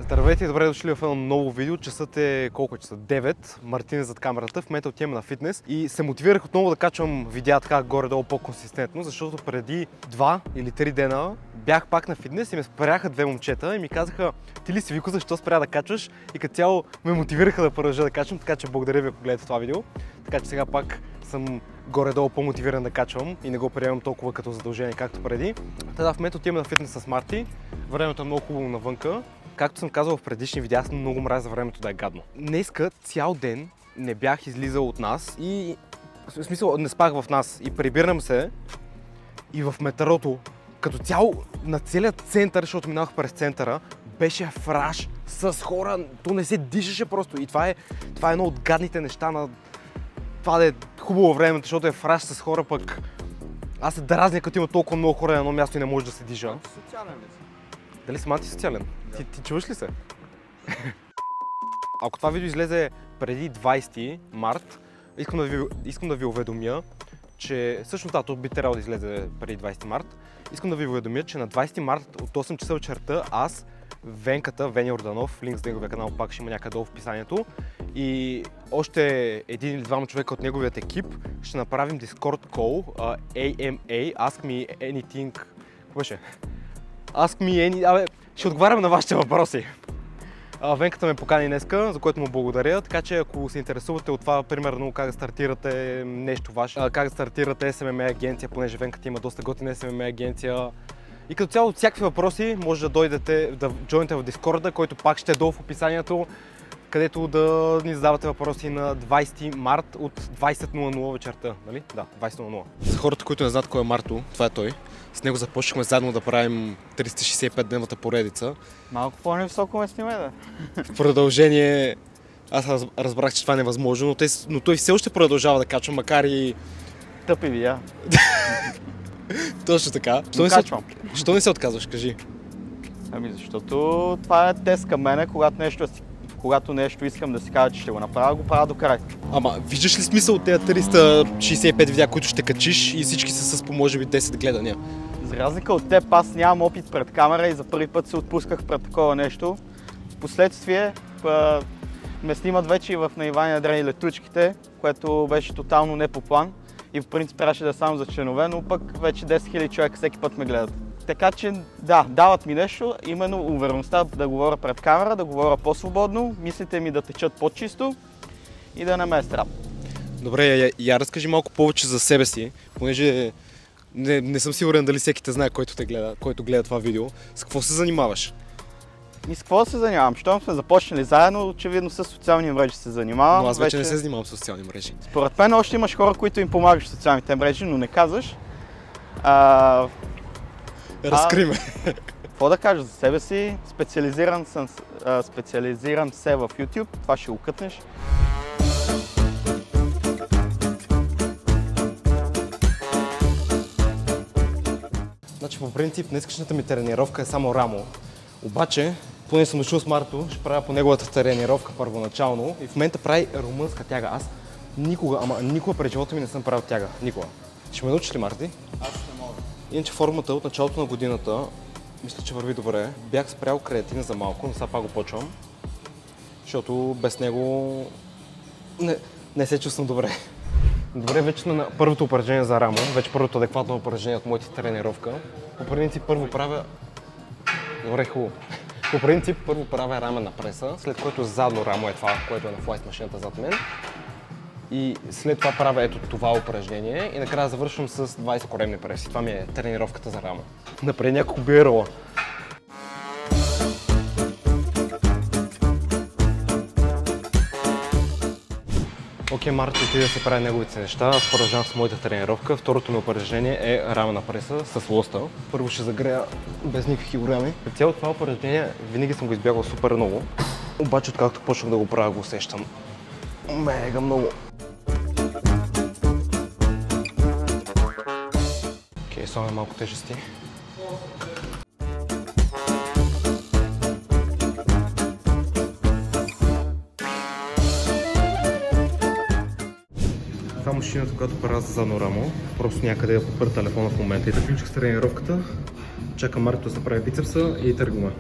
Здравейте и добре дошли в едно ново видео. Часът е колко часа? 9. Мартин е зад камерата. В момента отиваме на фитнес и се мотивирах отново да качвам видеа така горе-долу по-консистентно, защото преди 2 или 3 дена бях пак на фитнес и ме спряха две момчета и ми казаха: ти ли си, Вико, защо спря да качваш? И като цяло ме мотивираха да продължа да качвам, така че благодаря ви, ако гледате това видео. Така че сега пак съм горе-долу по-мотивиран да качвам и не го приемам толкова като задължение, както преди. Тогава в момента отиваме на фитнес с Марти. Времето е много хубаво навънка. Както съм казал в предишни видеа, аз много мразя времето да е гадно. Днеска цял ден не бях излизал от нас и в смисъл не спах в нас и прибирам се и в метрото, като цяло на целият център, защото минавах през центъра, беше фраш с хора, то не се дишаше просто и това е едно от гадните неща на това да е хубаво време, защото е фраш с хора, пък аз се дразня, като има толкова много хора на едно място и не може да се диша. Социален ли си? Дали съм антисоциален? Да. Ти чуваш ли се? Ако това видео излезе преди 20 март, искам да ви уведомя, че всъщност то би трябвало да излезе преди 20 март. Искам да ви уведомя, че на 20 март от 8 часа вечерта аз, Венката, Вени Орданов, линк за неговия канал пак ще има някъде долу в описанието, и още един или двама човека от неговият екип ще направим Discord call, AMA, Ask Me Anything. Какво беше? Ask Me Any... ще отговарям на вашите въпроси. Венката ме покани днеска, за което му благодаря, така че ако се интересувате от това, примерно как да стартирате нещо ваше, как да стартирате SMM агенция, понеже Венката има доста готина SMM агенция, и като цяло всякакви въпроси може да дойдете, да джойнете в Discord, който пак ще е долу в описанието, където да ни задавате въпроси на 20 март от 20:00 вечерта, нали? Да, 20:00. За хората, които не знаят кой е Марто, това е той. С него започнахме заедно да правим 365-дневната поредица. Малко по-невисоко ме снимай, да. В продължение, аз разбрах, че това е невъзможно, но той все още продължава да качва, макар и... Тъпи видеа. Точно така. Що не се отказваш, кажи? Ами защото това е тест към мене, когато нещо искам да си кажа, че ще го направя, го правя до край. Ама виждаш ли смисъл от тези 365 видеа, които ще качиш и всички са с по може би 10 гледания? За разлика от теб, аз нямам опит пред камера и за първи път се отпусках пред такова нещо. Впоследствие ме снимат вече и в на Иван Ядрени летучките, което беше тотално не по план и в принцип трябваше да е само за членове, но пък вече 10 000 човека всеки път ме гледат. Така че да, дават ми нещо, именно увереността да говоря пред камера, да говоря по-свободно, мислите ми да течат по-чисто и да не ме е страх. Добре, я разкажи малко повече за себе си, понеже не съм сигурен дали всеки те знае, който гледа това видео. С какво се занимаваш? И с какво се занимавам? Щом сме започнали заедно, очевидно с социални мрежи се занимавам. Но аз вече не се занимавам с социални мрежи. Според мен още имаш хора, които им помагаш в социалните мрежи, но не казваш. Разкри ме. Какво да кажа за себе си? Специализиран се в YouTube, това ще го кътнеш. Значи по принцип днескашната ми тренировка е само рамо. Обаче, поне съм дошъл с Марто, ще правя по неговата тренировка първоначално и в момента прави румънска тяга. Аз никога пред живота ми не съм правил тяга. Никога. Ще ме научиш ли, Марти? Аз не мога. Иначе формата от началото на годината, мисля, че върви добре. Бях спрял креатин за малко, но сега пак го почвам, защото без него не се чувствам добре. Добре, вече сме на първото упражнение за рамо, вече първото адекватно упражнение от моята тренировка. По принцип първо правя... Добре, хубаво. По принцип първо правя раменна преса, след което задно рамо е това, което е на флайт машината зад мен. И след това правя ето това упражнение и накрая завършвам с 20 коремни преси. Това ми е тренировката за рамо. Напред няколко биерала. Окей, Марти отиде да се прави неговите неща. Аз продължавам с моята тренировка. Второто ми упражнение е раменна преса с лоста. Първо ще загрея без никакви килограми. Цялото това упражнение винаги съм го избягал супер много. Обаче откакто почнах да го правя, го усещам мега много. Окей, слагаме малко тежести. Това е машината, която правя за задно рамо. Просто някъде да подпра телефона в момента и да включих с тренировката. Чакам Марто да се прави бицепса и тръгваме.